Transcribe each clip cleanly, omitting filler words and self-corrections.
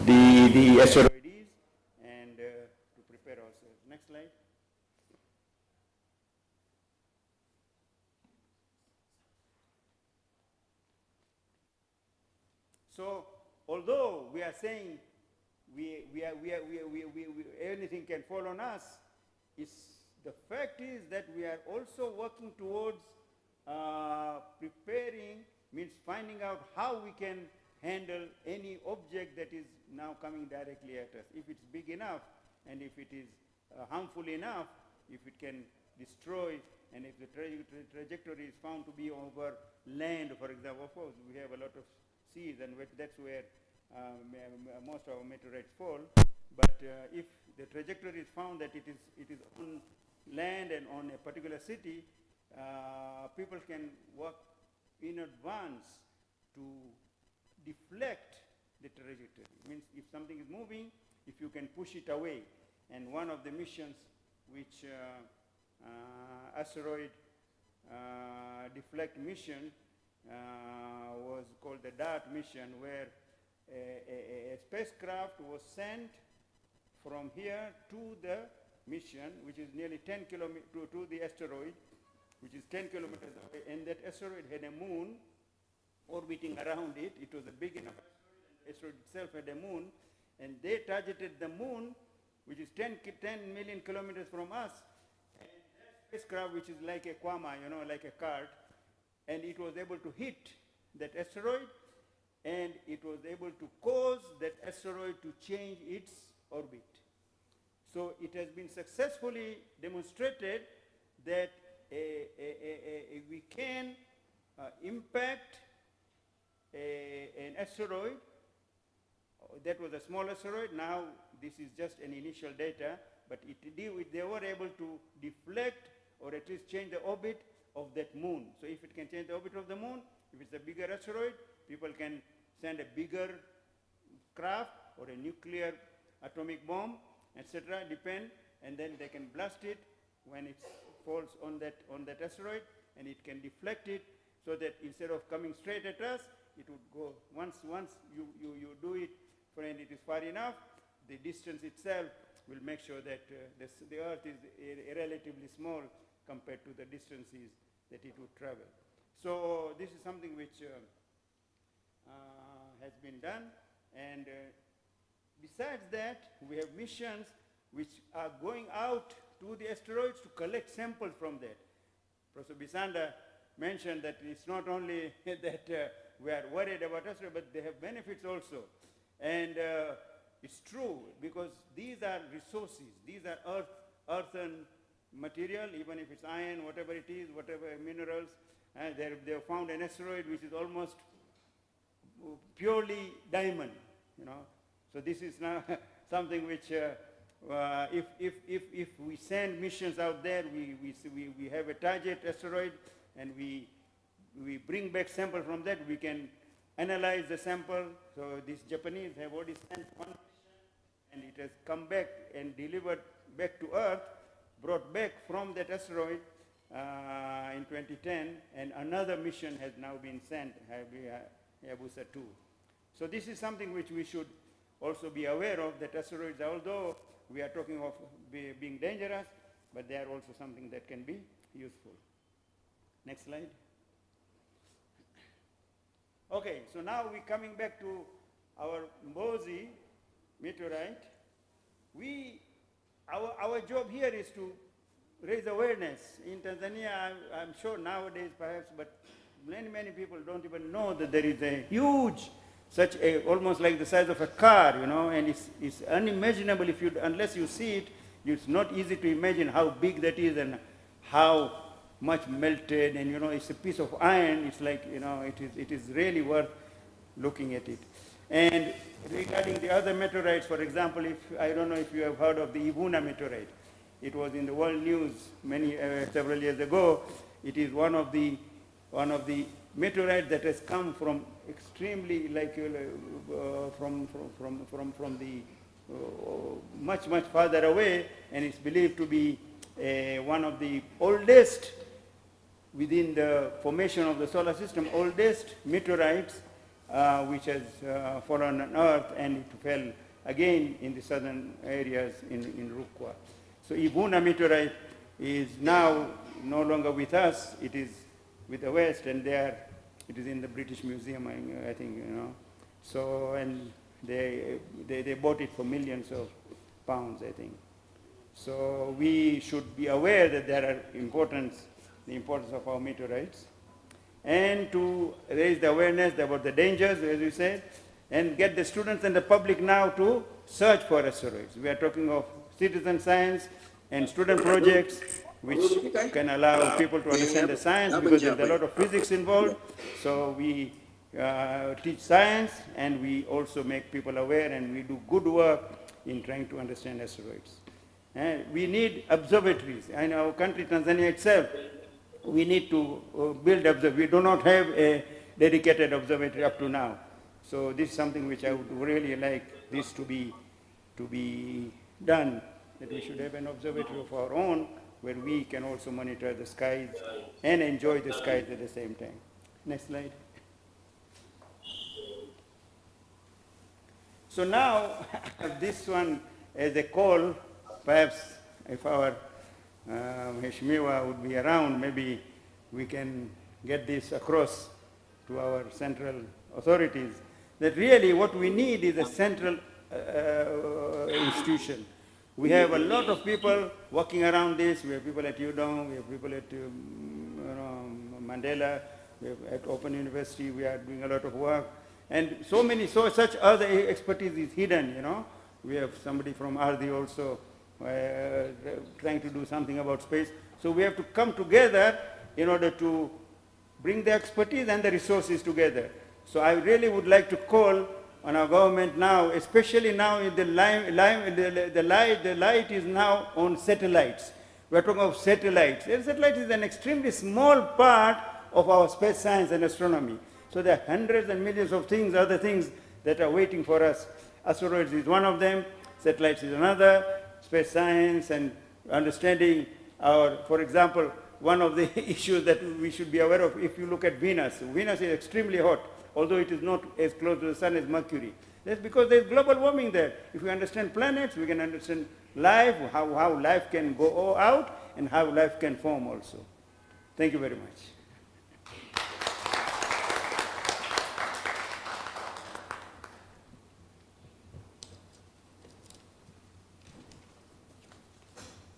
the asteroid is, and to prepare ourselves. Next slide. So, although we are saying anything can fall on us, the fact is that we are also working towards preparing, means finding out how we can handle any object that is now coming directly at us. If it's big enough, and if it is harmful enough, if it can destroy, and if the trajectory is found to be over land, for example. Of course, we have a lot of seas, and that's where most of our meteorites fall. But if the trajectory is found that it is on land and on a particular city, people can work in advance to deflect the trajectory. It means if something is moving, if you can push it away. And one of the missions which asteroid deflect mission was called the DART mission, where a spacecraft was sent from here to the mission, which is nearly 10 kilometers, to the asteroid, which is 10 kilometers away, and that asteroid had a moon orbiting around it. It was a big enough asteroid, and the asteroid itself had a moon, and they targeted the moon, which is 10 million kilometers from us, and that spacecraft, which is like a Kwama, like a cart, and it was able to hit that asteroid, and it was able to cause that asteroid to change its orbit. So it has been successfully demonstrated that we can impact an asteroid. That was a small asteroid. Now this is just an initial data, but they were able to deflect or at least change the orbit of that moon. So if it can change the orbit of the moon, if it's a bigger asteroid, people can send a bigger craft or a nuclear atomic bomb, etc., and then they can blast it when it falls on that asteroid, and it can deflect it so that instead of coming straight at us, it would go, once you do it, and it is far enough, the distance itself will make sure that the Earth is relatively small compared to the distances that it would travel. So this is something which has been done, and besides that, we have missions which are going out to the asteroids to collect samples from that. Professor Bisanda mentioned that it's not only that we are worried about asteroids, but they have benefits also. And it's true, because these are resources. These are earthen material, even if it's iron, whatever it is, whatever minerals. They have found an asteroid which is almost purely diamond, So this is now something which, if we send missions out there, we have a target asteroid, and we bring back sample from that. We can analyze the sample. So these Japanese have already sent one mission, and it has come back and delivered back to Earth, brought back from that asteroid in 2010, and another mission has now been sent, Hayabusa 2. So this is something which we should also be aware of, that asteroids, although we are talking of being dangerous, but they are also something that can be useful. Next slide. Okay, so now we're coming back to our Mbozi meteorite. Our job here is to raise awareness. In Tanzania, I'm sure nowadays perhaps, but many people don't even know that there is a huge, almost like the size of a car, and it's unimaginable unless you see it. It's not easy to imagine how big that is and how much melted, and it's a piece of iron. It's like, it is really worth looking at it. And regarding the other meteorites, for example, I don't know if you have heard of the Ivuna meteorite. It was in the world news several years ago. It is one of the meteorites that has come from extremely, from the much farther away, and it's believed to be one of the oldest within the formation of the solar system, oldest meteorites which has fallen on earth, and it fell again in the southern areas in Rukwa. So Ibuna meteorite is now no longer with us, it is with the West, and there it is in the British Museum, I think, you know. So, and they bought it for millions of pounds, I think. So we should be aware that there are the importance of our meteorites, and to raise the awareness about the dangers, as we said, and get the students and the public now to search for asteroids. We are talking of citizen science and student projects which can allow people to understand the science, because there's a lot of physics involved. So we teach science, and we also make people aware, and we do good work in trying to understand asteroids. And we need observatories. In our country, Tanzania itself, we need to build observatories. We do not have a dedicated observatory up to now. So this is something which I would really like this to be done, that we should have an observatory of our own where we can also monitor the skies and enjoy the skies at the same time. Next slide. So now, this one as a call, perhaps if our Mheshimiwa would be around, maybe we can get this across to our central authorities, that really what we need is a central institution. We have a lot of people working around this. We have people at UDOM, we have people at Mandela, we have at Open University. We are doing a lot of work. And such other expertise is hidden, you know. We have somebody from RD also trying to do something about space. So we have to come together in order to bring the expertise and the resources together. So I really would like to call on our government now, especially now in the light is now on satellites. We're talking of satellites. Satellite is an extremely small part of our space science and astronomy. So there are hundreds and millions of things, other things that are waiting for us. Asteroids is one of them, satellites is another, space science and understanding our, for example, one of the issues that we should be aware of, if you look at Venus. Venus is extremely hot, although it is not as close to the sun as Mercury. That's because there's global warming there. If we understand planets, we can understand life, how life can go out, and how life can form also. Thank you very much.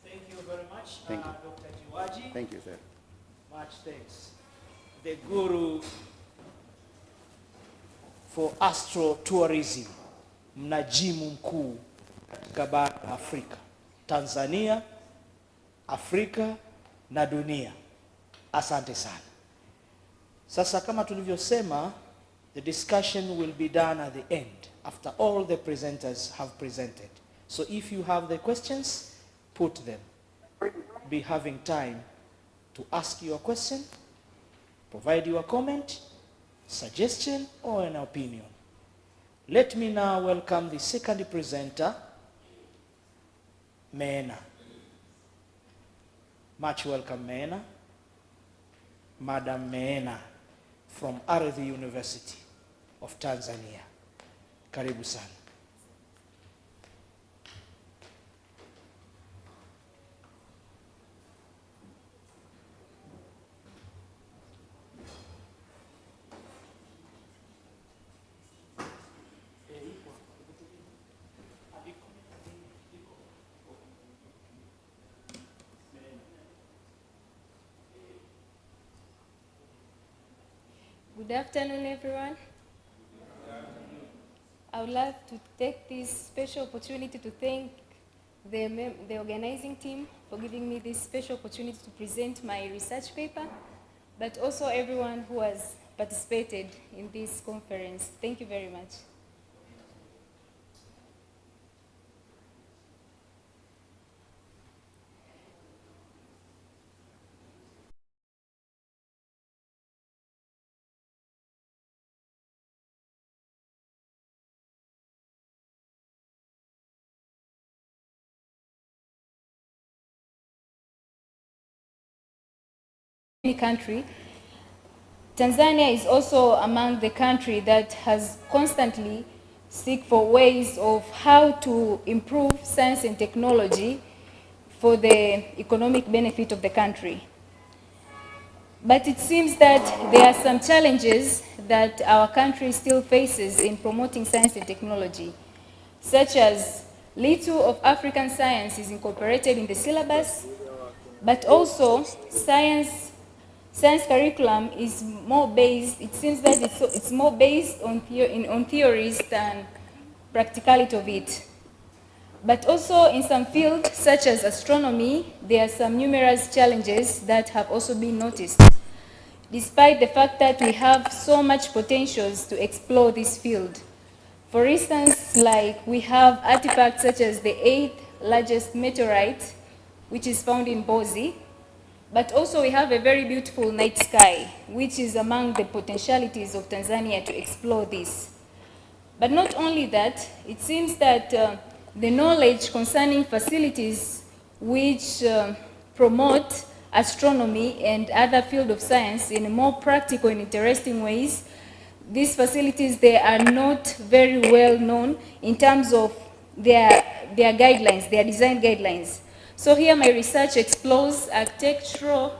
Thank you very much, Thank you. Dr. Jiwaji. Thank you, sir. Much thanks. The guru for Astro-Tourism, mnajimu mkuu katika bara la Afrika, Tanzania, Afrika na dunia. Asante sana. Sasa kama tulivyosema, the discussion will be done at the end, after all the presenters have presented. So if you have the questions, put them. Be having time to ask your question, provide your comment, suggestion, or an opinion. Let me now welcome the second presenter, Meena. Much welcome, Meena. Madam Meena from Ardhi University of Tanzania. Karibu sana. Good afternoon, everyone. I would like to take this special opportunity to thank the organizing team for giving me this special opportunity to present my research paper, but also everyone who has participated in this conference. Thank you very much. Country, Tanzania is also among the country that has constantly seek for ways of how to improve science and technology for the economic benefit of the country. But it seems that there are some challenges that our country still faces in promoting science and technology, such as little of African science is incorporated in the syllabus, but also science curriculum is more based, it seems that it's more based on theories than practicality of it. But also in some fields, such as astronomy, there are some numerous challenges that have also been noticed, despite the fact that we have so much potentials to explore this field. For instance, like we have artifacts such as the 8th largest meteorite, which is found in Bozi, but also we have a very beautiful night sky, which is among the potentialities of Tanzania to explore this. But not only that, it seems that the knowledge concerning facilities which promote astronomy and other fields of science in more practical and interesting ways, these facilities, they are not very well known in terms of their guidelines, their design guidelines. So here my research explores architectural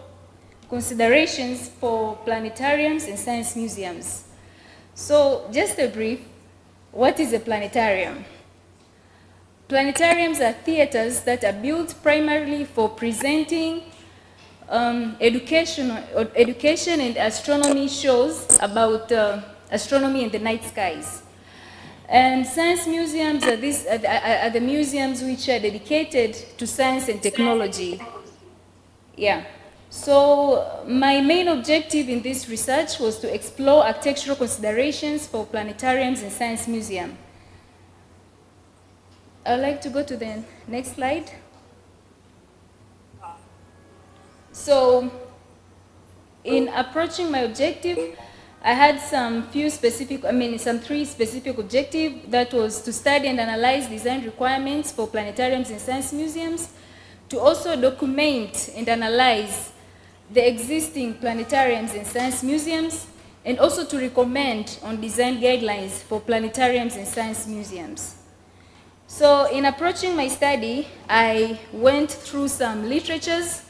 considerations for planetariums and science museums. So just a brief, what is a planetarium? Planetariums are theaters that are built primarily for presenting education and astronomy shows about astronomy and the night skies. And science museums are the museums which are dedicated to science and technology. Yeah. So my main objective in this research was to explore architectural considerations for planetariums and science museum. I'd like to go to the next slide. So in approaching my objective, I had some three specific objectives. That was to study and analyze design requirements for planetariums and science museums, to also document and analyze the existing planetariums and science museums, and also to recommend on design guidelines for planetariums and science museums. So in approaching my study, I went through some literatures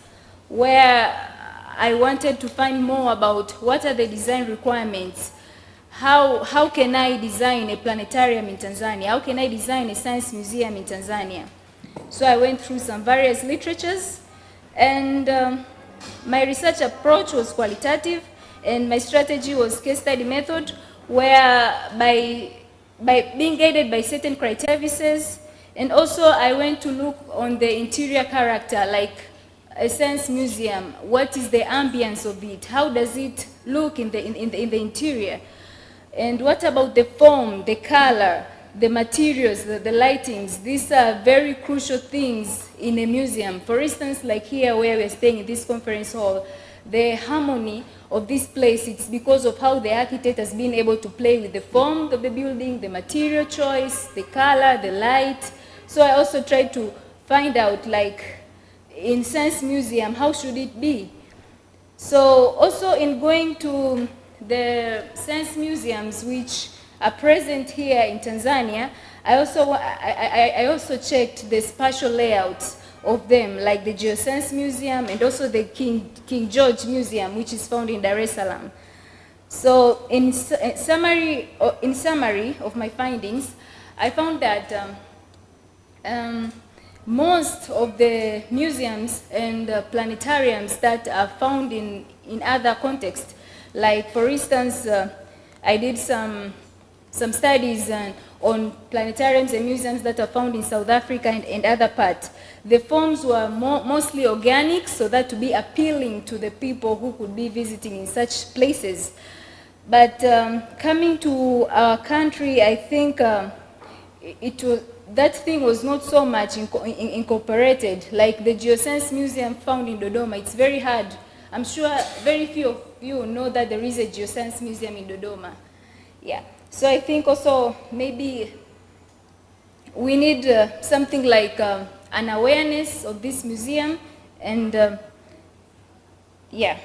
where I wanted to find more about what are the design requirements. How can I design a planetarium in Tanzania? How can I design a science museum in Tanzania? So I went through some various literatures, and my research approach was qualitative, and my strategy was case study method, where by being guided by certain criteria, and also I went to look on the interior character, like a science museum. What is the ambience of it? How does it look in the interior? And what about the form, the color, the materials, the lightings? These are very crucial things in a museum. For instance, like here where we're staying in this conference hall, the harmony of this place, it's because of how the architect has been able to play with the form of the building, the material choice, the color, the light. So I also tried to find out, like, in science museum, how should it be? So also in going to the science museums which are present here in Tanzania, I also checked the spatial layouts of them, like the Geoscience Museum and also the King George Museum, which is found in Dar es Salaam. So in summary of my findings, I found that most of the museums and planetariums that are found in other contexts, like for instance, I did some studies on planetariums and museums that are found in South Africa and other parts. The forms were mostly organic, so that to be appealing to the people who could be visiting in such places. But coming to our country, I think that thing was not so much incorporated. Like the Geoscience Museum found in Dodoma, it's very hard. I'm sure very few of you know that there is a Geoscience Museum in Dodoma. Yeah. So I think also maybe we need something like an awareness of this museum, and yeah.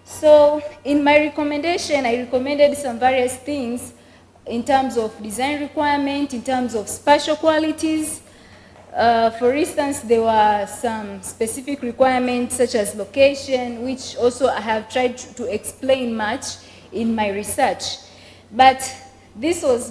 So in my recommendation, I recommended some various things in terms of design requirement, in terms of spatial qualities. For instance, there were some specific requirements such as location, which also I have tried to explain much in my research. But this was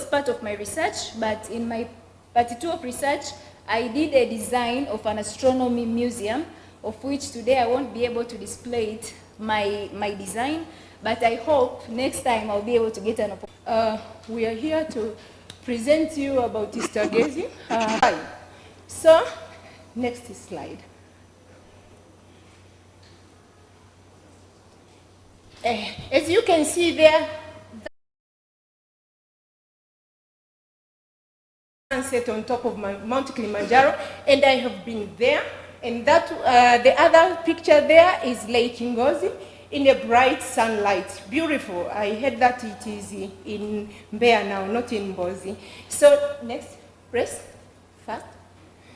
part of my research, but in my part 2 of research, I did a design of an astronomy museum, of which today I won't be able to display it, my design, but I hope next time I'll be able to get an opportunity. We are here to present you about stargazing. So, next slide. As you can see there, sunset on top of Mount Kilimanjaro, and I have been there. And that the other picture there is Lake Ngozi in a bright sunlight. Beautiful. I heard that it is in Mbeya now, not in Mbozi. So next, press fast.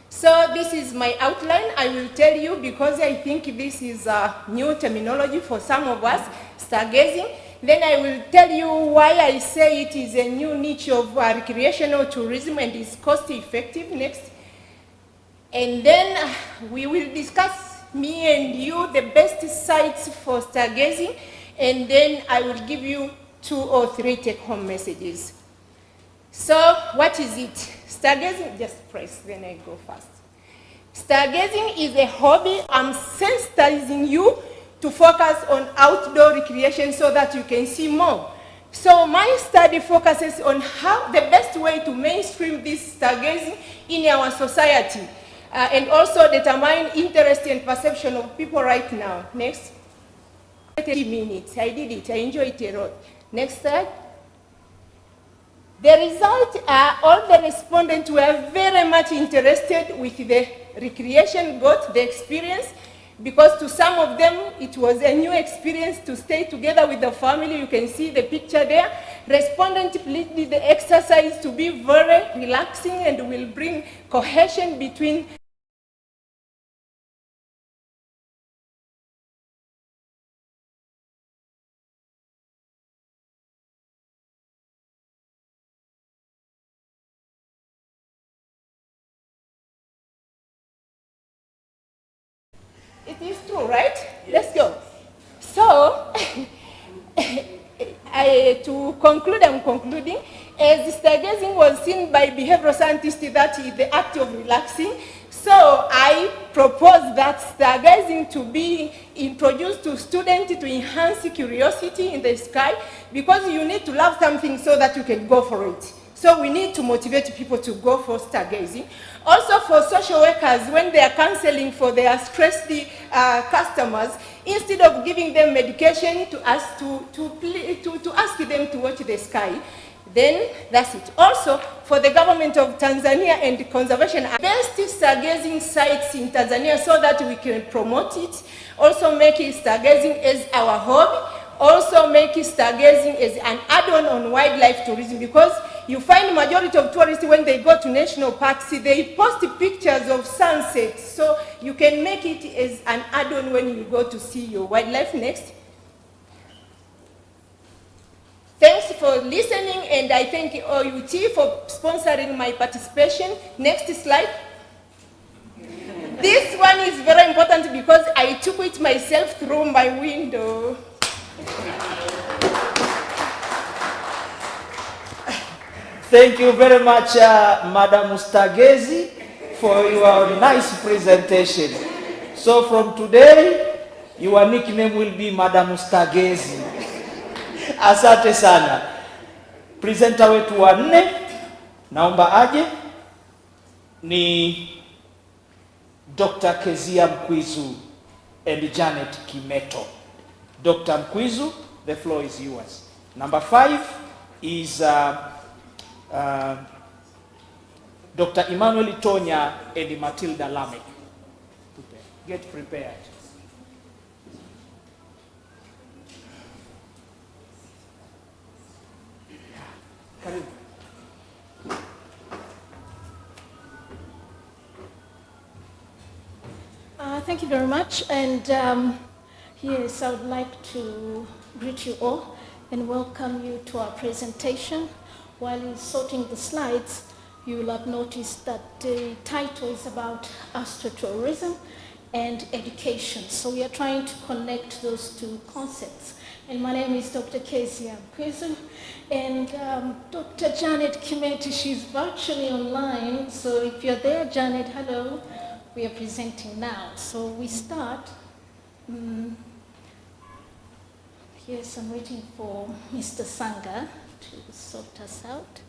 So this is my outline. I will tell you because I think this is a new terminology for some of us, stargazing. Then I will tell you why I say it is a new niche of recreational tourism and is cost effective. Next. And then we will discuss, me and you, the best sites for stargazing, and then I will give you 2 or 3 take-home messages. So what is it? Stargazing, just press, then I go fast. Stargazing is a hobby. I'm sensitizing you to focus on outdoor recreation so that you can see more. So my study focuses on how the best way to mainstream this stargazing in our society. And also determine interest and perception of people right now. Next. 30 minutes. I did it. I enjoyed it a lot. Next slide. The result, all the respondents were very much interested with the recreation, got the experience, because to some of them it was a new experience to stay together with the family. You can see the picture there. Respondents pleaded the exercise to be very relaxing and will bring cohesion between It is true, right? Yes. Let's go. So, to conclude, I'm concluding, as stargazing was seen by behavioral scientists that is the act of relaxing, so I propose that stargazing to be introduced to students to enhance curiosity in the sky, because you need to love something so that you can go for it. So we need to motivate people to go for stargazing. Also for social workers, when they are counseling for their stressed customers, instead of giving them medication, to ask them to watch the sky. Then that's it. Also, for the government of Tanzania and conservation, best stargazing sites in Tanzania so that we can promote it. Also make stargazing as our hobby. Also make stargazing as an add-on on wildlife tourism, because you find majority of tourists when they go to national parks, they post pictures of sunsets. So you can make it as an add-on when you go to see your wildlife. Next. Thanks for listening, and I thank OUT for sponsoring my participation. Next slide. This one is very important because I took it myself through my window. Thank you very much, Madam Stargezi, for your nice presentation. So from today, your nickname will be Madam Stargezi. Asante sana. Presenter wetu wa 4, naomba aje, ni Dr. Kezia Mkwizu and Janet Kimeto. Dr. Mkwizu, the floor is yours. Number 5 is Dr. Emmanuel Tonya and Matilda Lamek. Get prepared. Thank you very much. And Yes, I would like to greet you all and welcome you to our presentation. While you're sorting the slides, you will have noticed that the title is about Astro-Tourism and education. So we are trying to connect those two concepts. And my name is Dr. Kezia Kwizu, and Dr. Janet Kimeti, she's virtually online. So if you're there, Janet, hello. We are presenting now. So we start. Yes, I'm waiting for Mr. Sanga to sort us out.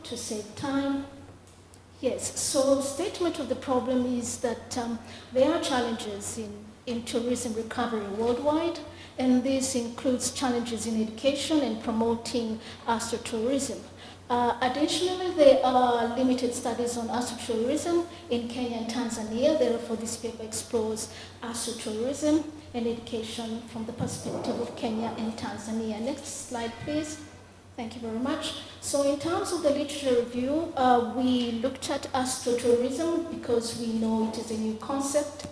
To save time. Yes, so statement of the problem is that there are challenges in tourism recovery worldwide, and this includes challenges in education and promoting Astro-Tourism. Additionally, there are limited studies on Astro-Tourism in Kenya and Tanzania. Therefore, this paper explores Astro-Tourism and education from the perspective of Kenya and Tanzania. Next slide, please. Thank you very much. So in terms of the literature review, we looked at Astro-Tourism because we know it is a new concept,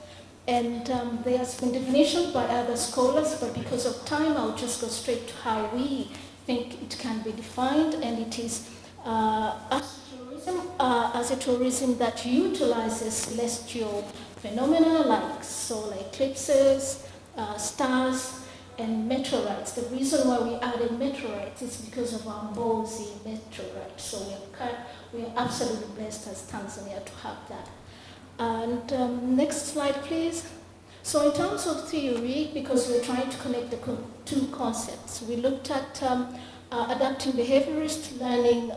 and there has been definition by other scholars, but because of time, I'll just go straight to how we think it can be defined, and it is Astro-Tourism as a tourism that utilizes celestial phenomena like solar eclipses, stars, and meteorites. The reason why we added meteorites is because of our Mbozi meteorite. So we are absolutely blessed as Tanzania to have that. And next slide, please. So in terms of theory, because we're trying to connect the two concepts, we looked at adapting behaviorist learning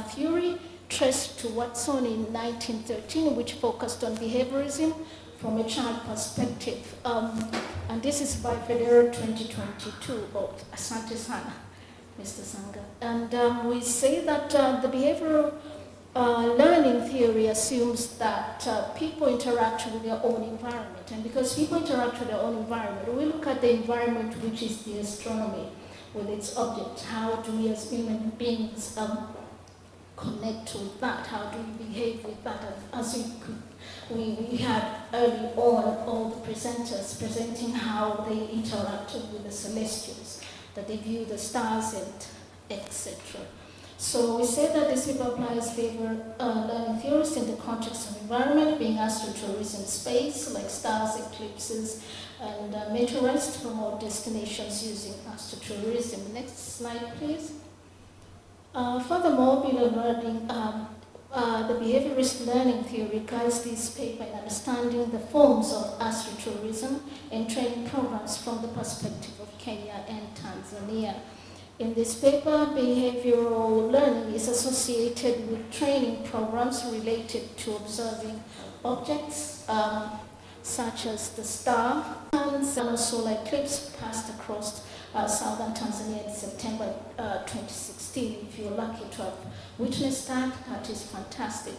theory traced to Watson in 1913, which focused on behaviorism from a child perspective. And this is by Federa 2022, oh, Asante Sana, Mr. Sanga. And we say that the behavioral learning theory assumes that people interact with their own environment. And because people interact with their own environment, we look at the environment, which is the astronomy with its object. How do we as human beings connect with that? How do we behave with that? And as we had early on all the presenters presenting how they interacted with the celestials, that they view the stars and etc. So we say that this paper applies behavioral learning theories in the context of environment, being Astro-Tourism space, like stars, eclipses, and meteorites to promote destinations using Astro-Tourism. Next slide, please. Furthermore, regarding the behaviorist learning theory guides this paper in understanding the forms of Astro-Tourism and training programs from the perspective of Kenya and Tanzania. In this paper, behavioral learning is associated with training programs related to observing objects such as the star and solar eclipse passed across southern Tanzania in September 2016. If you're lucky to have witnessed that, that is fantastic.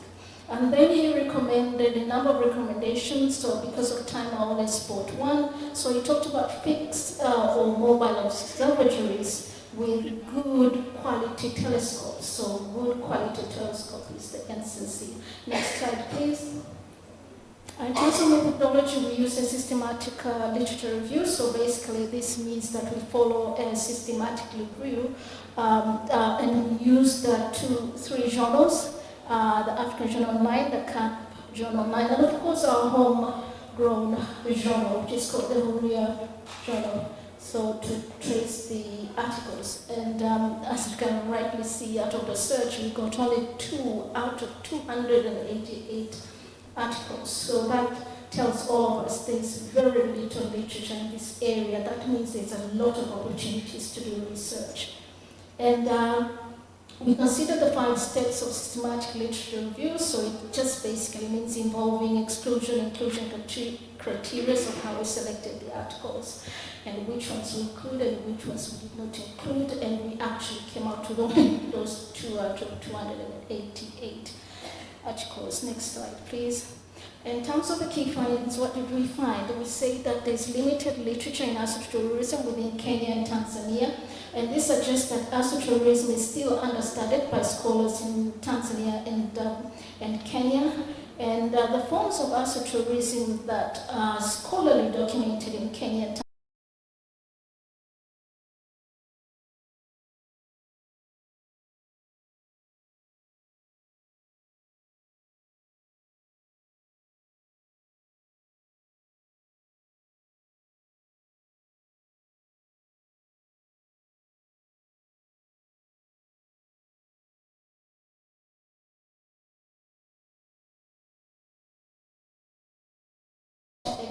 And then he recommended a number of recommendations, so because of time I only spot one. So he talked about fixed or mobile observatories with good quality telescopes. So good quality telescope is the NCC. Next slide, please. In terms of methodology, we use a systematic literature review. So basically, this means that we follow a systematic review and we use the three journals, the African Journal 9, the CAP Journal 9, and of course our homegrown journal, which is called the Huria Journal. So to trace the articles, and as you can rightly see out of the search, we got only 2 out of 288 articles. So that tells all of us there's very little literature in this area. That means there's a lot of opportunities to do research. And we consider the 5 steps of systematic literature review. So it just basically means involving exclusion, inclusion criteria of how we selected the articles, and which ones we included and which ones we did not include, and we actually came out with only those 2 out of 288 articles. Next slide, please. In terms of the key findings, what did we find? We say that there's limited literature in Astro-Tourism within Kenya and Tanzania. And this suggests that Astro-Tourism is still understudied by scholars in Tanzania and Kenya. And the forms of Astro-Tourism that are scholarly documented in Kenya and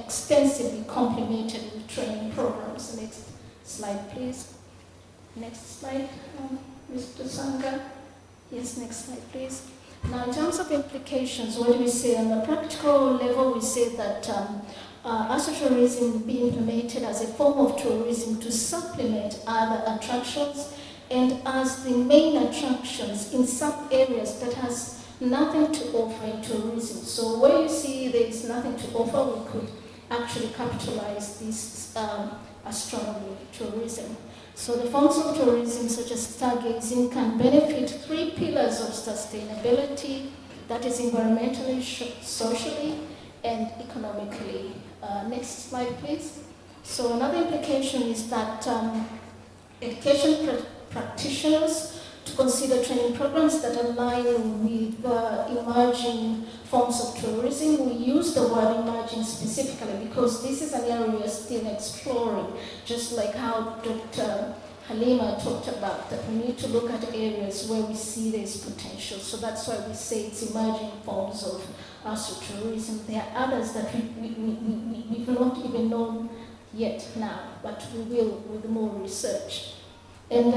extensively complemented with training programs. Next slide, please. Next slide, Mr. Sanga. Yes, next slide, please. Now, in terms of implications, what do we say? On the practical level, we say that Astro-Tourism be implemented as a form of tourism to supplement other attractions and as the main attractions in some areas that has nothing to offer in tourism. So where you see there is nothing to offer, we could actually capitalize this astronomy tourism. So the forms of tourism such as stargazing can benefit three pillars of sustainability, that is environmentally, socially, and economically. Next slide, please. So another implication is that education practitioners to consider training programs that align with emerging forms of tourism. We use the word emerging specifically because this is an area we are still exploring, just like how Dr. Halima talked about, that we need to look at areas where we see there's potential. So that's why we say it's emerging forms of Astro-Tourism. There are others that we've not even known yet now, but we will with more research. And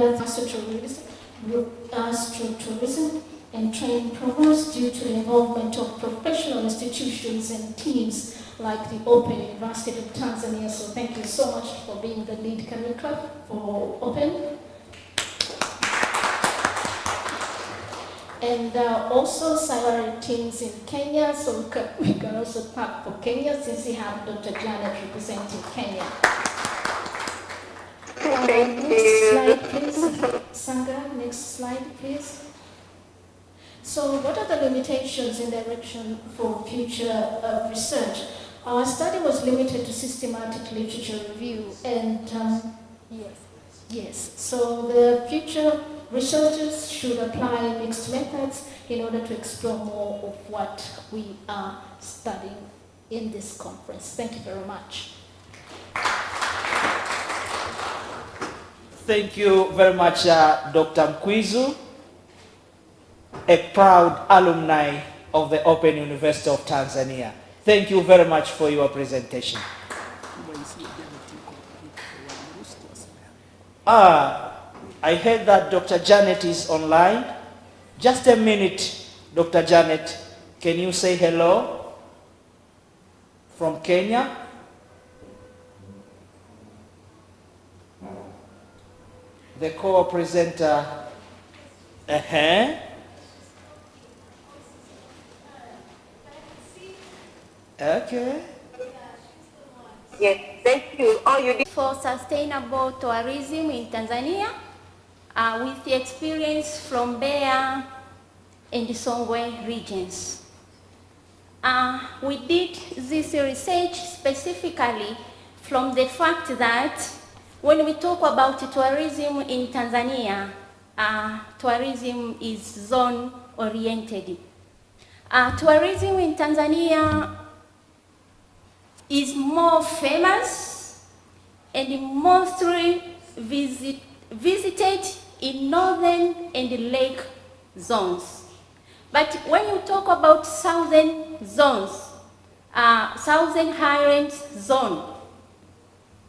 Astro-Tourism and training programs due to the involvement of professional institutions and teams like the Open University of Tanzania. So thank you so much for being the lead career club for Open. And also salary teams in Kenya, so we can also clap for Kenya since we have Dr. Janet representing Kenya. Next slide, please. Sanga, next slide, please. So what are the limitations in direction for future research? Our study was limited to systematic literature review, and yes. So the future researchers should apply mixed methods in order to explore more of what we are studying in this conference. Thank you very much. Thank you very much, Dr. Mkwizu, a proud alumni of the Open University of Tanzania. Thank you very much for your presentation. I heard that Dr. Janet is online. Just a minute, Dr. Janet. Can you say hello from Kenya? The co-presenter. Okay. Yes, thank you. You did for sustainable tourism in Tanzania with the experience from Mbeya and the Songwe regions. We did this research specifically from the fact that when we talk about tourism in Tanzania, tourism is zone-oriented. Tourism in Tanzania is more famous and mostly visited in northern and lake zones. But when you talk about southern zones, southern highlands zone,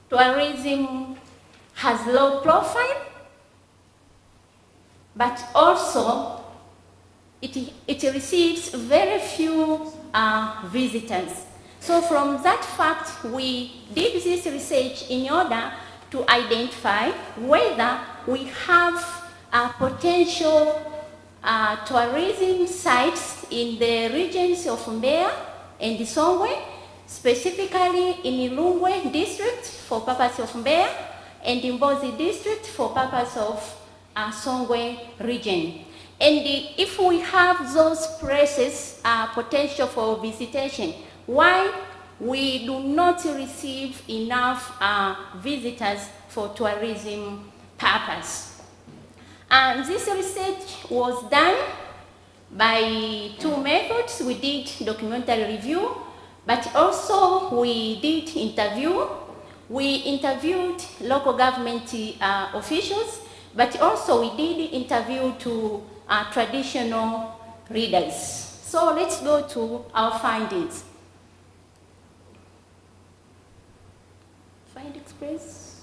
tourism has low profile, but also it receives very few visitors. So from that fact, we did this research in order to identify whether we have potential tourism sites in the regions of Mbeya and Songwe, specifically in Ilungwe district for purpose of Mbeya, and Mbozi district for purpose of Songwe region. And if we have those places potential for visitation, why we do not receive enough visitors for tourism purpose? And this research was done by two methods. We did documentary review, but also we did interview. We interviewed local government officials, but also we did interview to traditional leaders. So let's go to our findings. Findings, please.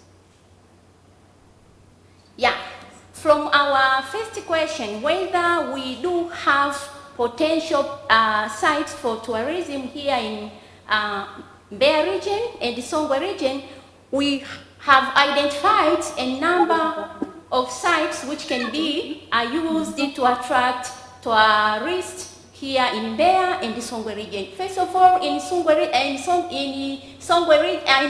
Yeah. From our first question, whether we do have potential sites for tourism here in Mbeya region and the Songwe region, we have identified a number of sites which can be used to attract tourists here in Mbeya and the Songwe region. First of all, in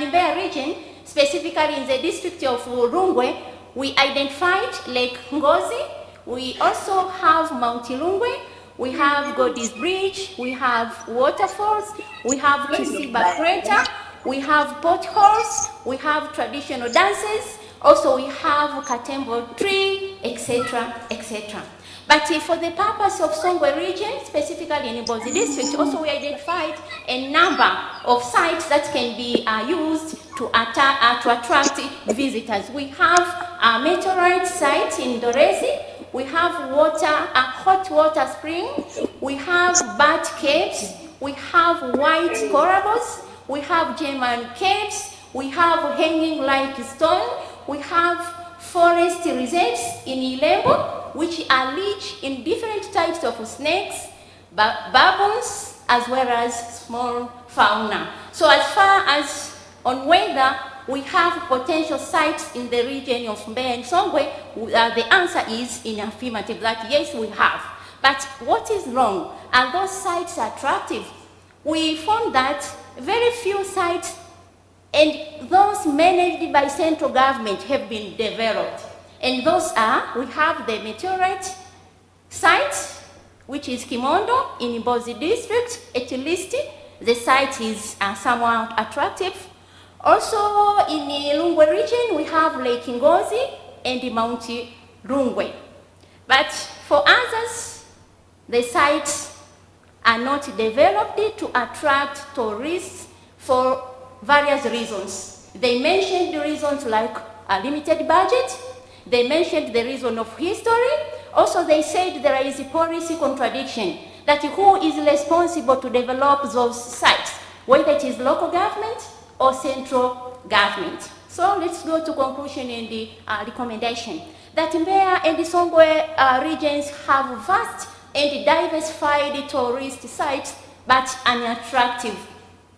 Mbeya region, specifically in the district of Rungwe, we identified Lake Ngozi. We also have Mount Rungwe. We have God's Bridge. We have waterfalls. We have Kisiba Crater. We have potholes. We have traditional dances. Also, we have Katembo Tree, etc., etc. But for the purpose of Songwe region, specifically in Mbozi district, also we identified a number of sites that can be used to attract visitors. We have a meteorite site in Dorezi. We have hot water spring. We have bat caves. We have white corals. We have German caves. We have hanging like stone. We have forest reserves in Ilembo, which are rich in different types of snakes, baboons, as well as small fauna. So as far as on whether we have potential sites in the region of Mbeya and Songwe, the answer is in affirmative, that yes, we have. But what is wrong? Are those sites attractive? We found that very few sites and those managed by central government have been developed. And those are, we have the meteorite site, which is Kimondo in Mbozi district. At least the site is somewhat attractive. Also in the Rungwe region, we have Lake Ngozi and Mount Rungwe. But for others, the sites are not developed to attract tourists for various reasons. They mentioned the reasons like a limited budget. They mentioned the reason of history. Also, they said there is a policy contradiction, that who is responsible to develop those sites, whether it is local government or central government. So let's go to conclusion and the recommendation. That Mbeya and the Songwe regions have vast and diversified tourist sites, but unattractive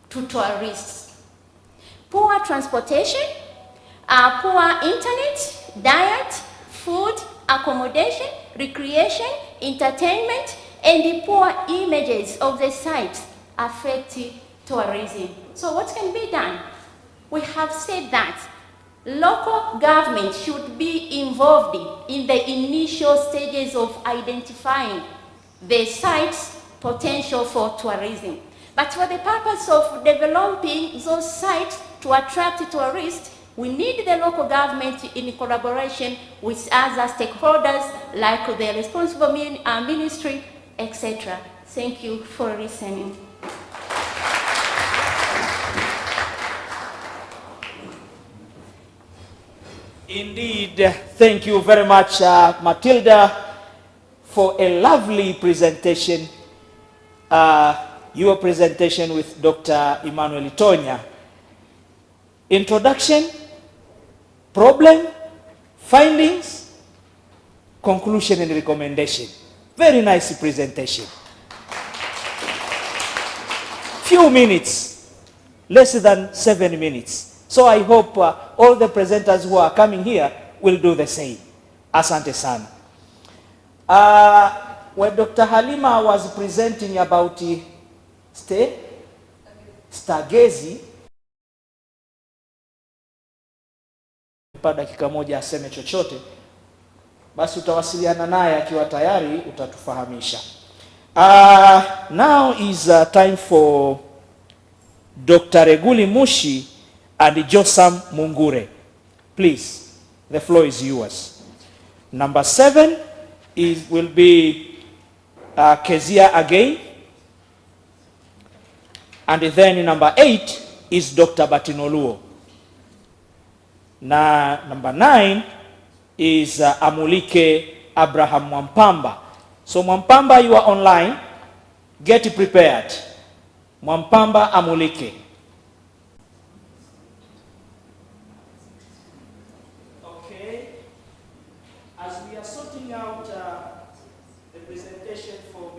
to tourists. Poor transportation, poor internet, diet, food, accommodation, recreation, entertainment, and the poor images of the sites affect tourism. So what can be done? We have said that local government should be involved in the initial stages of identifying the site's potential for tourism. But for the purpose of developing those sites to attract tourists, we need the local government in collaboration with other stakeholders like the responsible ministry, etc. Thank you for listening. Indeed, thank you very much, Matilda, for a lovely presentation. Your presentation with Dr. Emmanuel Itonya. Introduction, problem, findings, conclusion and recommendation. Very nice presentation. Few minutes, less than 7 minutes. So I hope all the presenters who are coming here will do the same. Asante sana. When Dr. Halima was presenting about stargazing, utampa dakika moja aseme chochote, basi utawasiliana naye akiwa tayari, utatufahamisha. Now is time for Dr. Reguli Mushi and Josam Mungure. Please, the floor is yours. Number 7 will be Kezia again. And then number 8 is Dr. Batinoluo. Number 9 is Amulike Abraham Mwampamba. So Mwampamba, you are online. Get prepared. Mwampamba Amulike. Okay. As we are sorting out the presentation for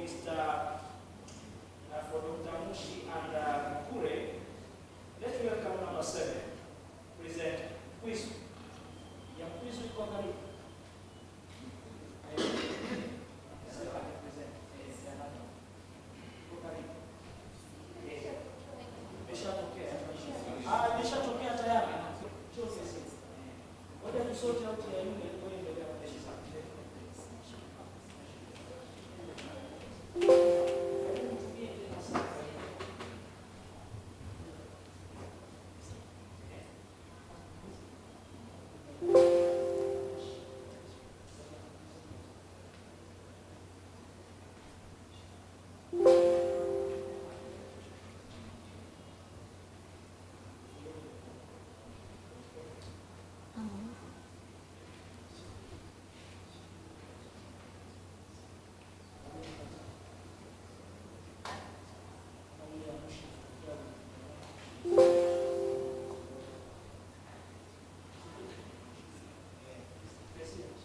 for Dr. Mushi and Kure, let's welcome number 7. Present quiz. Yeah, quiz with Kongari.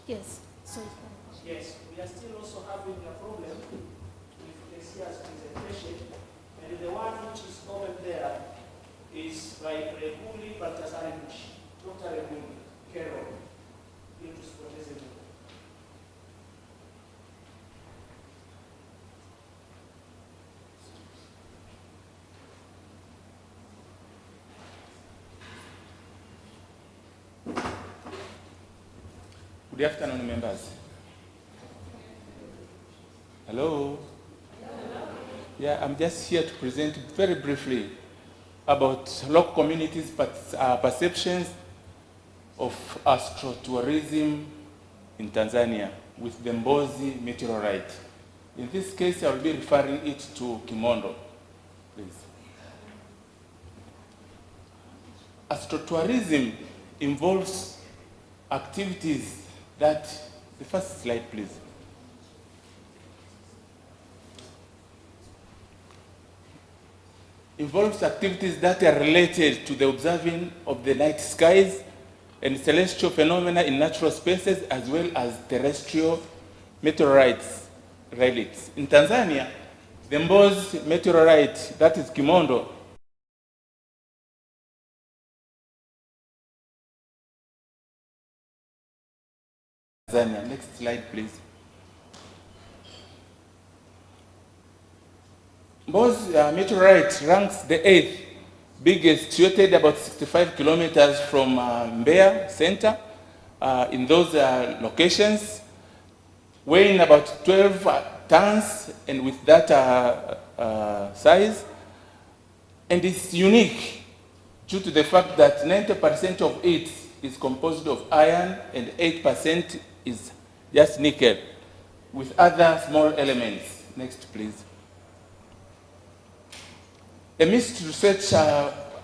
Yes. So. Yes, we are still also having a problem with Kesia's presentation, and the one which is over there is by Reguli Baltazarish, Dr. Reguli, Carol, into Sportesimo. Good afternoon, members. Hello. Yeah, I'm just here to present very briefly about local communities' perceptions of astro-tourism in Tanzania with the Mbozi meteorite. In this case, I will be referring it to Kimondo, please. Astro-tourism involves activities that, the first slide please. Involves activities that are related to the observing of the night skies and celestial phenomena in natural spaces as well as terrestrial meteorites relics. In Tanzania, the Mbozi meteorite, that is Kimondo, Tanzania. Next slide, please. Mbozi meteorite ranks the 8th biggest, situated about 65 kilometers from Mbeya center. In those locations, weighing about 12 tons, and with that size, and it's unique due to the fact that 90% of it is composed of iron and 8% is just nickel with other small elements. Next, please. A mixed research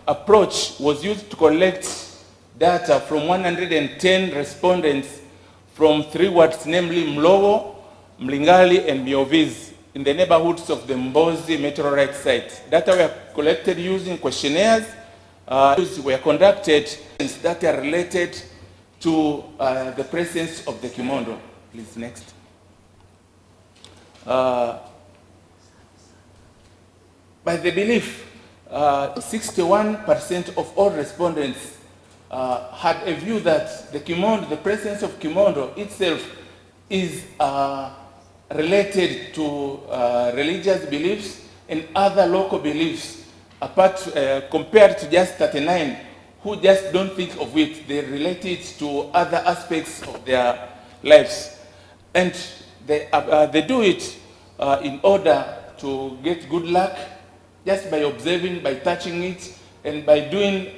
approach was used to collect data from 110 respondents from 3 wards, namely Mlowo, Mlingali, and Miovizi, in the neighborhoods of the Mbozi meteorite site. Data were collected using questionnaires, were conducted that are related to the presence of the Kimondo. Please, next. By the belief, 61% of all respondents had a view that the Kimondo, the presence of Kimondo itself is related to religious beliefs and other local beliefs, apart compared to just 39 who just don't think of it. They relate it to other aspects of their lives. And they do it in order to get good luck, just by observing, by touching it, and by doing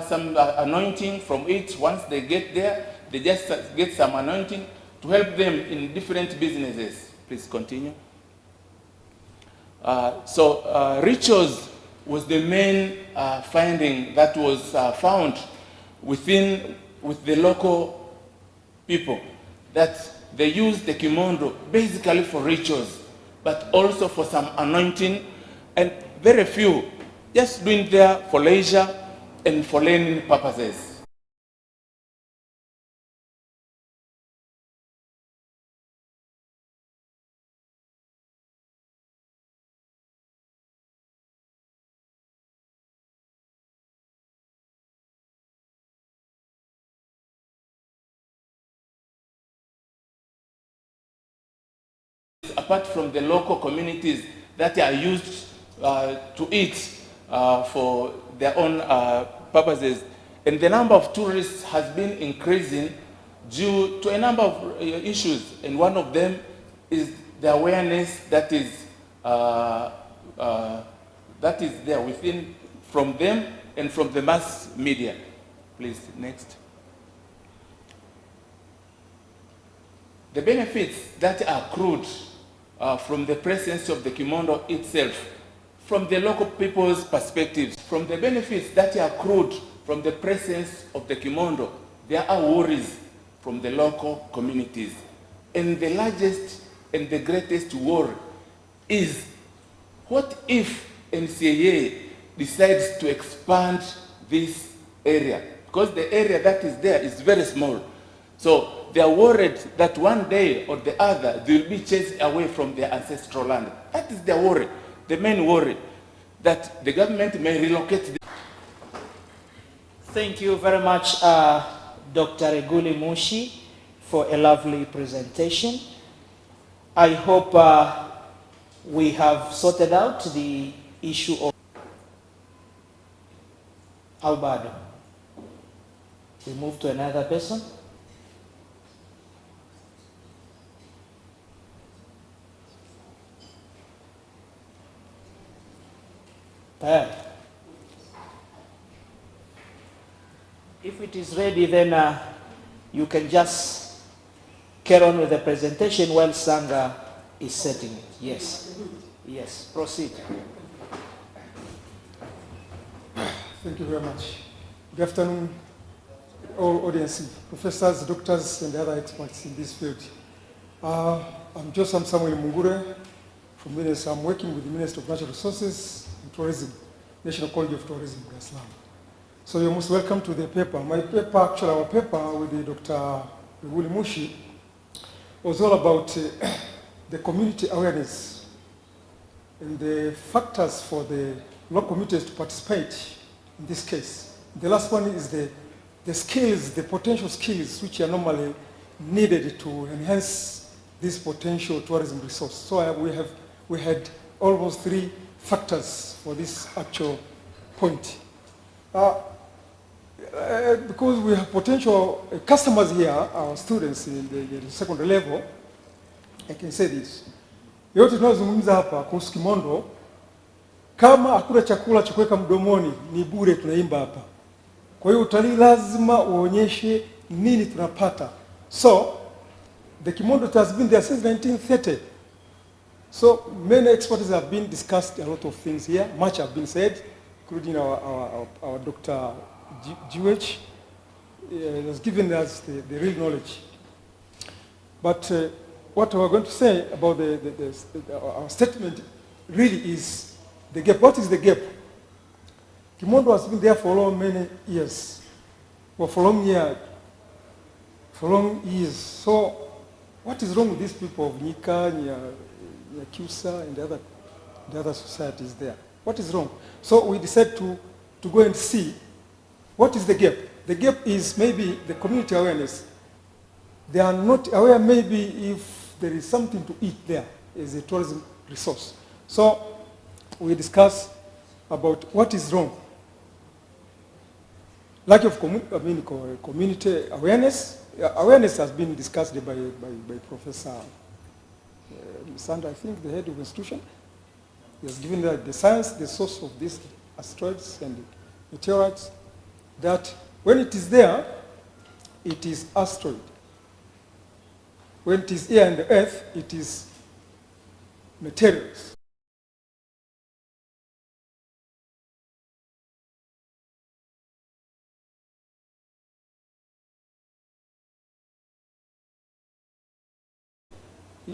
some anointing from it. Once they get there, they just get some anointing to help them in different businesses. Please continue. Rituals was the main finding that was found with the local people, that they use the kimondo basically for rituals, but also for some anointing, and very few just doing there for leisure and for learning purposes. Apart from the local communities that are used to eat for their own purposes. And the number of tourists has been increasing due to a number of issues. And one of them is the awareness that is there within, from them and from the mass media. Please, next. The benefits that are accrued from the presence of the kimono itself, from the local people's perspectives, from the benefits that are accrued from the presence of the kimono, there are worries from the local communities. And the largest and the greatest worry is, what if NCAA decides to expand this area? Because the area that is there is very small. So they are worried that one day or the other they will be chased away from their ancestral land. That is their worry, the main worry, that the government may relocate. Thank you very much, Dr. Eguli Mushi, for a lovely presentation. I hope we have sorted out the issue of Albado. We move to another person. If it is ready, then you can just carry on with the presentation while Sangha is setting it. Yes. Yes, proceed. Thank you very much. Good afternoon, all audience, professors, doctors, and other experts in this field. I'm Joseph Samuel Mungure from Minister. I'm working with the Minister of Natural Resources and Tourism, National College of Tourism, Dar es Salaam. So you're most welcome to the paper. My paper, actually our paper with the Dr. Eguli Mushi, was all about the community awareness and the factors for the local communities to participate in this case. The last one is the skills, the potential skills which are normally needed to enhance this potential tourism resource. So we had almost 3 factors for this actual point. Because we have potential customers here, our students in the secondary level, I can say this. Yote tunazungumza hapa kuhusu kimondo, kama hakuna chakula cha kuweka mdomoni ni bure, tunaimba hapa. Kwa hiyo utalii lazima uonyeshe nini tunapata. So the kimondo has been there since 1930. So many experts have been discussed, a lot of things here, much have been said, including our Dr. GH has given us the real knowledge. But what we're going to say about our statement really is the gap. What is the gap? Kimondo has been there for many years, or for long years. So what is wrong with these people of Nika, Nyakyusa, and the other societies there? What is wrong? So we decided to go and see what is the gap. The gap is maybe the community awareness. They are not aware maybe if there is something to eat there as a tourism resource. So we discuss about what is wrong. lack of community awareness. Awareness has been discussed by Professor Sandra, I think, the head of the institution. He has given the science, the source of these asteroids and meteorites, that when it is there, it is asteroid. When it is here in the earth, it is materials.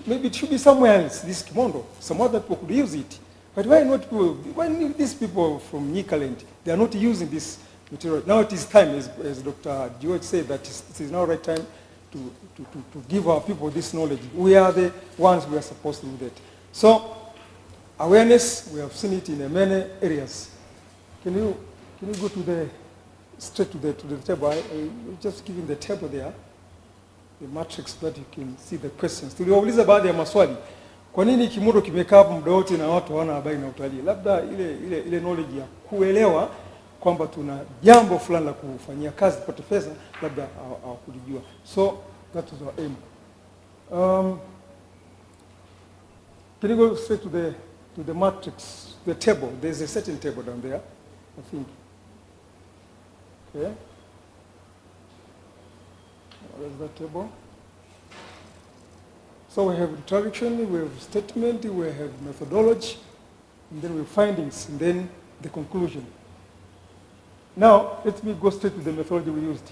Maybe it should be somewhere else, this Kimondo. Some other people could use it. But why not people, why these people from Nikaland, they are not using this material? Now it is time, as Dr. George said, that it is now right time to give our people this knowledge. We are the ones who are supposed to do that. So, awareness, we have seen it in many areas. Can you go to straight to the table? I'm just giving the table there. The matrix that you can see the questions. Tuliwauliza baadhi ya maswali. Kwa nini Kimondo kimekaa hapo muda wote na watu hawana habari na utalii? Labda ile knowledge ya kuelewa kwamba tuna jambo fulani la kufanyia kazi tupate pesa, labda hawakulijua. So that was our aim. Can you go straight to the matrix, the table? There's a certain table down there, I think. Okay. Where's that table? So we have introduction, we have statement, we have methodology, and then we have findings, and then the conclusion. Now, let me go straight to the methodology we used.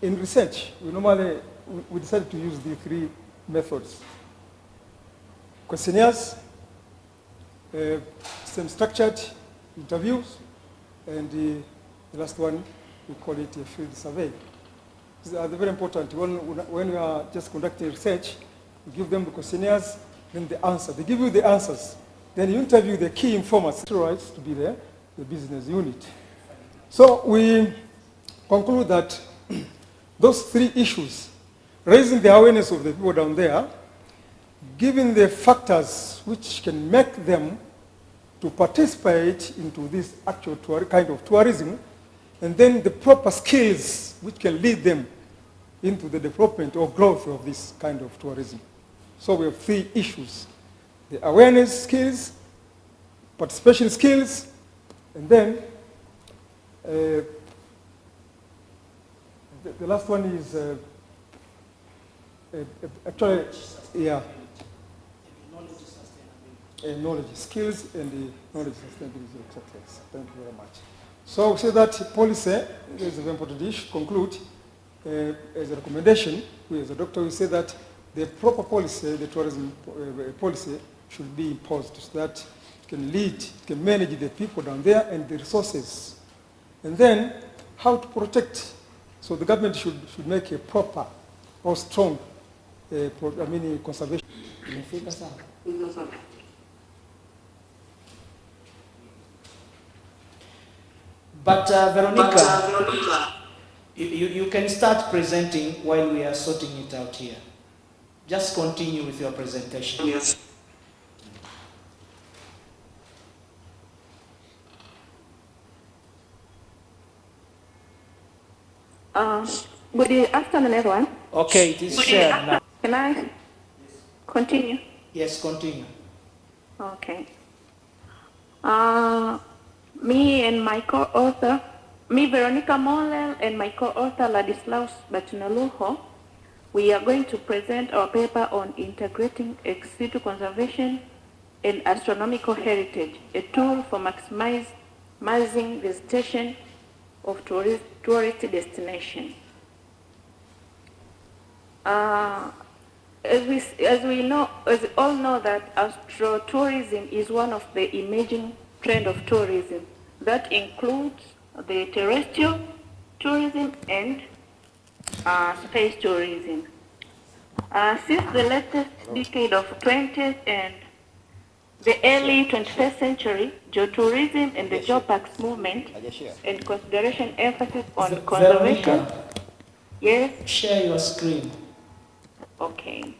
In research, we decided to use the 3 methods. Questionnaires, same-structured interviews, and the last one, we call it a field survey. These are very important. When you are just conducting research, you give them the questionnaires, then the answer. They give you the answers. Then you interview the key informants to be there, the business unit. So we conclude that those 3 issues, raising the awareness of the people down there, giving the factors which can make them to participate into this actual kind of tourism, and then the proper skills which can lead them into the development or growth of this kind of tourism. So we have 3 issues: the awareness skills, participation skills, and then the last one is actually, yeah, knowledge, skills, and the knowledge sustainability. Thank you very much. So we say that policy is a very important issue. Conclude as a recommendation. We as a doctor, we say that the proper policy, the tourism policy, should be imposed so that it can lead, it can manage the people down there and the resources. And then how to protect. So the government should make a proper or strong conservation. But Veronica, you can start presenting while we are sorting it out here. Just continue with your presentation. Yes. Good afternoon, everyone. Okay, it is shared now. Can I continue? Yes, continue. Okay. Me and my co-author, Veronica Molel, and my co-author, Ladislaus Batunoluho, we are going to present our paper on integrating ex situ conservation and astronomical heritage, a tool for maximizing visitation of tourist destination. As we all know that astro-tourism is one of the emerging trend of tourism that includes the terrestrial tourism and space tourism. Since the latest decade of 20th and the early 21st century, geotourism and the geoparks movement and consideration emphasis on conservation. Veronica, Yes? share your screen. Okay.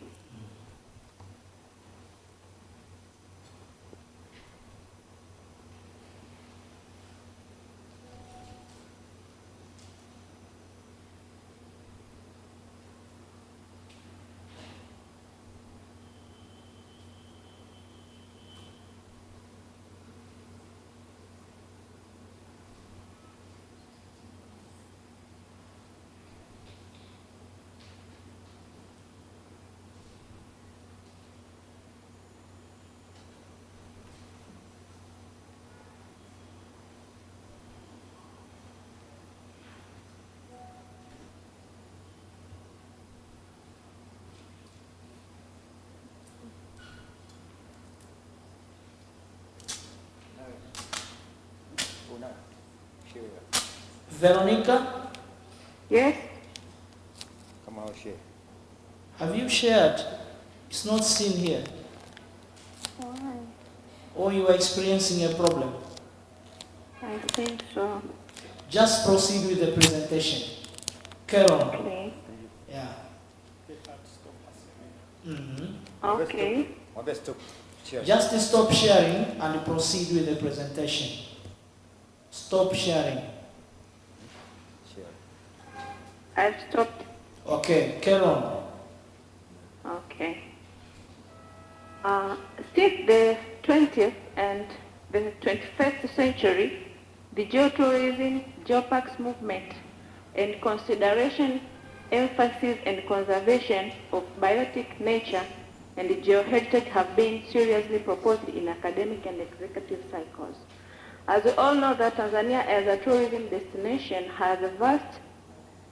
Veronica, Yes? Come on, share. have you shared? It's not seen here. Why? Or you are experiencing a problem? I think so. Just proceed with the presentation. Carol. Okay. Yeah. Mhm. Okay. Stop sharing. Just stop sharing and proceed with the presentation. Stop sharing. I've stopped. Okay, Carol. Okay. Since the 20th and the 21st century, the geotourism, geoparks movement, and consideration, emphasis, and conservation of biotic nature and geoheritage have been seriously proposed in academic and executive cycles. As we all know that Tanzania as a tourism destination has a vast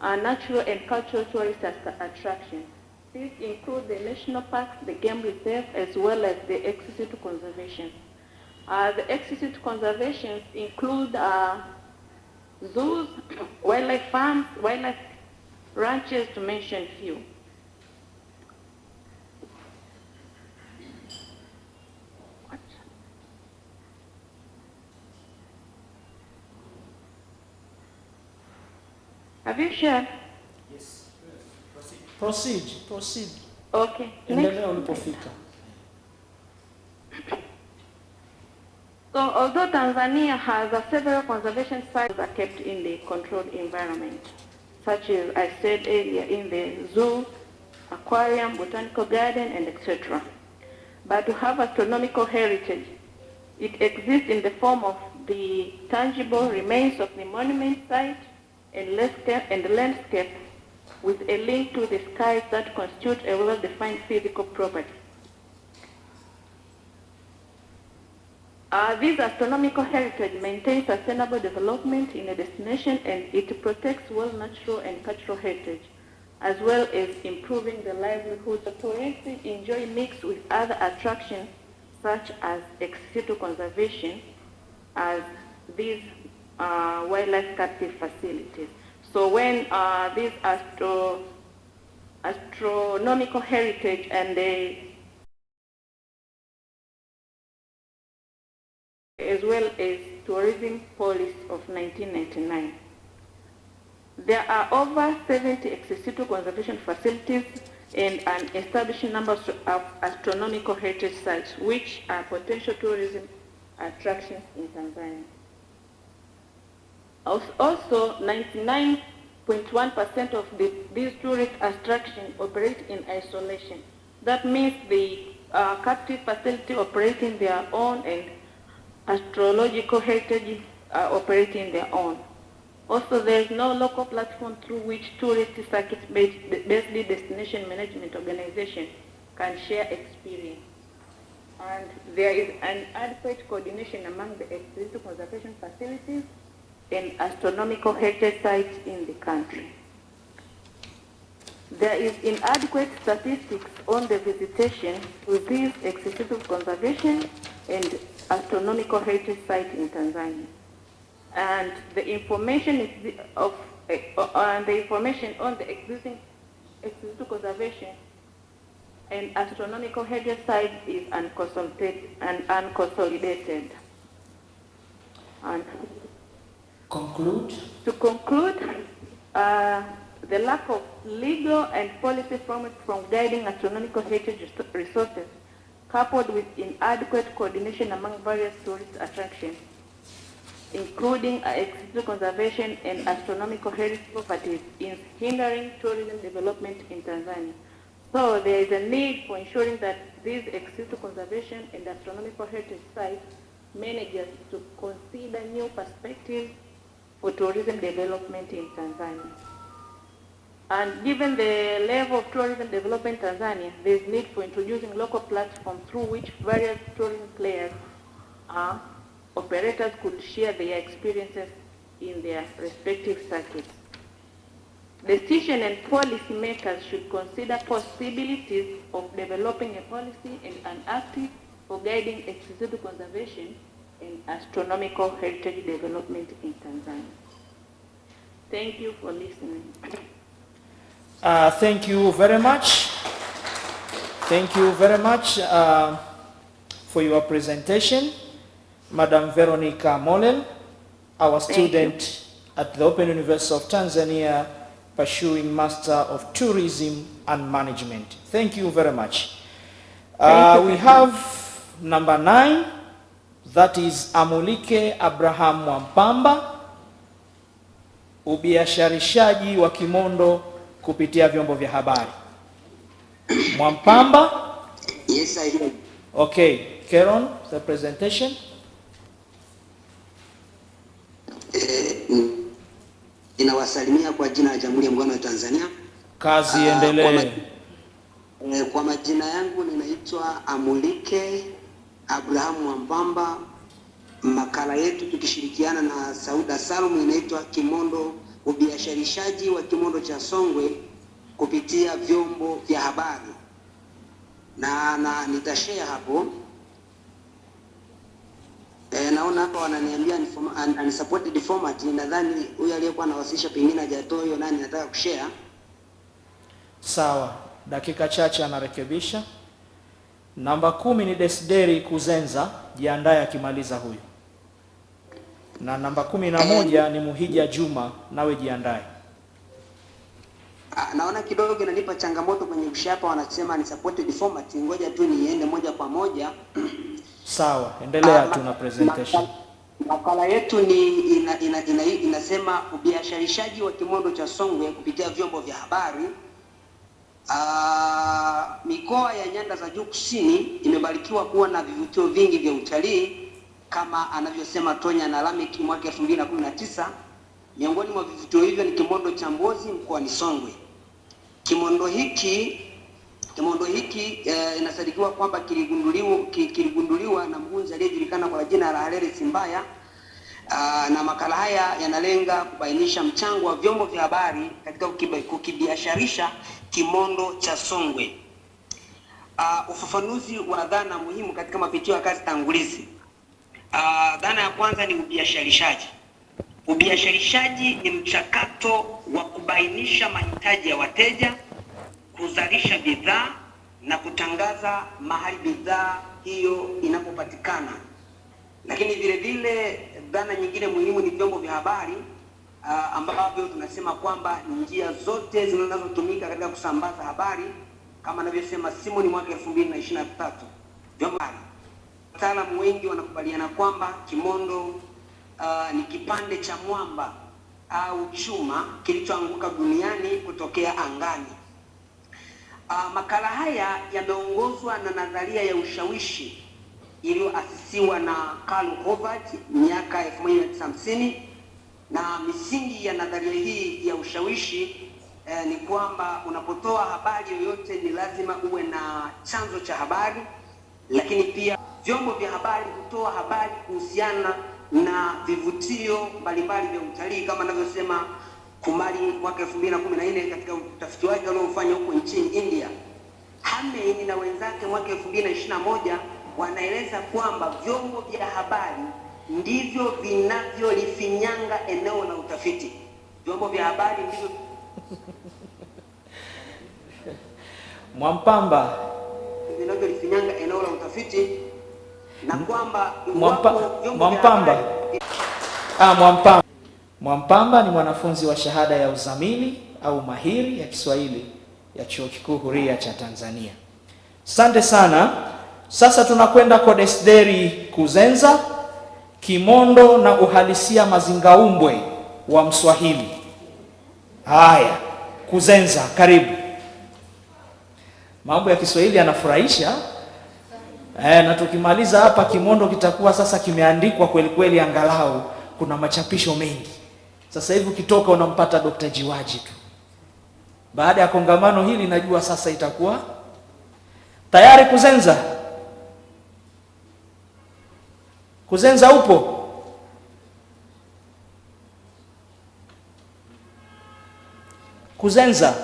natural and cultural tourist attractions. These include the national parks, the game reserve, as well as the ex-situ conservation. The ex-situ conservations include zoos, wildlife farms, wildlife ranches, to mention few. What? Have you shared? Yes. Proceed. Proceed. Okay. Endelea ulipofika. So although Tanzania has several conservation sites that are kept in the controlled environment, such as I said earlier, in the zoo, aquarium, botanical garden, and etc. But to have astronomical heritage, it exists in the form of the tangible remains of the monument site and landscape with a link to the skies that constitute a well-defined physical property. This astronomical heritage maintains sustainable development in a destination, and it protects world natural and cultural heritage, as well as improving the livelihoods of tourists enjoy mixed with other attractions such as ex-situ conservation as these wildlife captive facilities. So when these astronomical heritage and the as well as tourism policy of 1999. There are over 70 ex-situ conservation facilities and an established number of astronomical heritage sites, which are potential tourism attractions in Tanzania. Also, 99.1% of these tourist attractions operate in isolation. That means the captive facility operating their own and astrological heritage operating their own. Also, there is no local platform through which tourist circuit-based destination management organization can share experience. And there is an adequate coordination among the ex-situ conservation facilities and astronomical heritage sites in the country. There is inadequate statistics on the visitation to these ex-situ conservation and astronomical heritage sites in Tanzania, and the information on the existing ex-situ conservation and astronomical heritage sites is unconsolidated. And conclude. To conclude, the lack of legal and policy framework from guiding astronomical heritage resources, coupled with inadequate coordination among various tourist attractions, including ex-situ conservation and astronomical heritage properties, is hindering tourism development in Tanzania. So there is a need for ensuring that these ex-situ conservation and astronomical heritage sites managers to consider new perspectives for tourism development in Tanzania. And given the level of tourism development in Tanzania, there is need for introducing local platforms through which various tourism players, operators could share their experiences in their respective circuits. Decision and policy makers should consider possibilities of developing a policy and an active for guiding ex-situ conservation and astronomical heritage development in Tanzania. Thank you for listening. Thank you very much. Thank you very much for your presentation, Madam Veronica Molel, our student at the Open University of Tanzania, pursuing Master of Tourism and Management. Thank you very much. We have number 9, that is Amulike Abraham Mwampamba, ubiasharishaji wa kimondo kupitia vyombo vya habari. Mwampamba? Yes, I do. Okay, Keron, the presentation. Ninawasalimia kwa jina la Jamhuri ya Muungano wa Tanzania. Kazi endelee. Kwa majina yangu ninaitwa Amulike Abraham Mwampamba. Makala yetu tukishirikiana na Sauda Salum inaitwa Kimondo, ubiasharishaji wa kimondo cha Songwe kupitia vyombo vya habari. Na nitashare hapo. Naona hapa wananiambia unsupported format. Nadhani huyu aliyekuwa anawasilisha pengine hajatoa hiyo, nani nataka kushare. Sawa, dakika chache anarekebisha. Namba 10 ni Desideri Kuzenza, jiandae akimaliza huyu. Na namba 11 ni Muhija Juma, nawe jiandae. Naona kidogo inanipa changamoto kwenye ushapa, wanasema ni supported format. Ngoja tu niende moja kwa moja. Sawa, endelea tu na presentation. Makala yetu ni inasema ubiasharishaji wa kimondo cha Songwe kupitia vyombo vya habari. Mikoa ya nyanda za juu kusini imebarikiwa kuwa na vivutio vingi vya utalii kama anavyosema Tonya na Lamek mwaka 2019. Miongoni mwa vivutio hivyo ni kimondo cha Mbozi mkoani Songwe. Kimondo hiki inasadikiwa kwamba kiligunduliwa na mgunzi aliyejulikana kwa jina la Herritage Simbaya. Na makala haya yanalenga kubainisha mchango wa vyombo vya habari katika kukibiasharisha kimondo cha Songwe. Ufafanuzi wa dhana muhimu katika mapitio ya kazi tangulizi. Dhana ya kwanza ni ubiasharishaji. Ubiasharishaji ni mchakato wa kubainisha mahitaji ya wateja, kuzalisha bidhaa na kutangaza mahali bidhaa hiyo inapopatikana. Lakini vile vile dhana nyingine muhimu ni vyombo vya habari, ambavyo tunasema kwamba njia zote zinazotumika katika kusambaza habari, kama anavyosema Simoni mwaka 2023. Vyombo habari, wataalamu wengi wanakubaliana kwamba kimondo ni kipande cha mwamba au chuma kilichoanguka duniani kutokea angani. Makala haya yameongozwa na nadharia ya ushawishi iliyoasisiwa na Karl Howard miaka 1950, na misingi ya nadharia hii ya ushawishi ni kwamba unapotoa habari yoyote ni lazima uwe na chanzo cha habari, lakini pia vyombo vya habari hutoa habari kuhusiana na vivutio mbalimbali vya utalii kama anavyosema Kumari mwaka 2014 katika utafiti wake aliofanya huko nchini India. Hameini na wenzake mwaka 2021 wanaeleza kwamba vyombo vya habari ndivyo vinavyolifinyanga eneo la utafiti. Vyombo vya habari ndivyo Mwampamba vinavyolifinyanga eneo la utafiti, na kwamba Mwampamba ni mwanafunzi wa shahada ya uzamili au mahiri ya Kiswahili ya Chuo Kikuu Huria cha Tanzania. Asante sana. Sasa tunakwenda kwa Desideri Kuzenza, kimondo na uhalisia mazingaumbwe wa Mswahili. Haya, Kuzenza, karibu. Mambo ya Kiswahili yanafurahisha. Na tukimaliza hapa kimondo kitakuwa sasa kimeandikwa kweli kweli, angalau kuna machapisho mengi. Sasa hivi ukitoka unampata Dr. Jiwaji tu. Baada ya kongamano hili najua sasa itakuwa tayari. Kuzenza? Kuzenza upo? Kuzenza?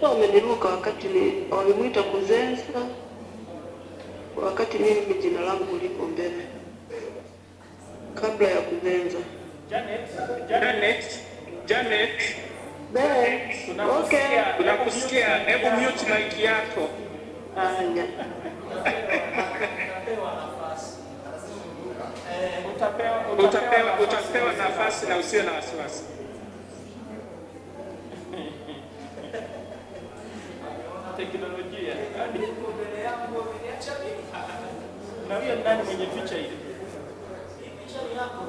Wameniruka wakati walimwita kuzenza, wakati mimi jina langu liko mbele kabla ya kuzenza. Janet. Okay. Tunakusikia. Hebu mute mic yako. Utapewa nafasi na usio na wasiwasi. Teknolojia. Hadi mbele yangu wameniacha mimi. Na huyo nani mwenye picha ile? Picha yako.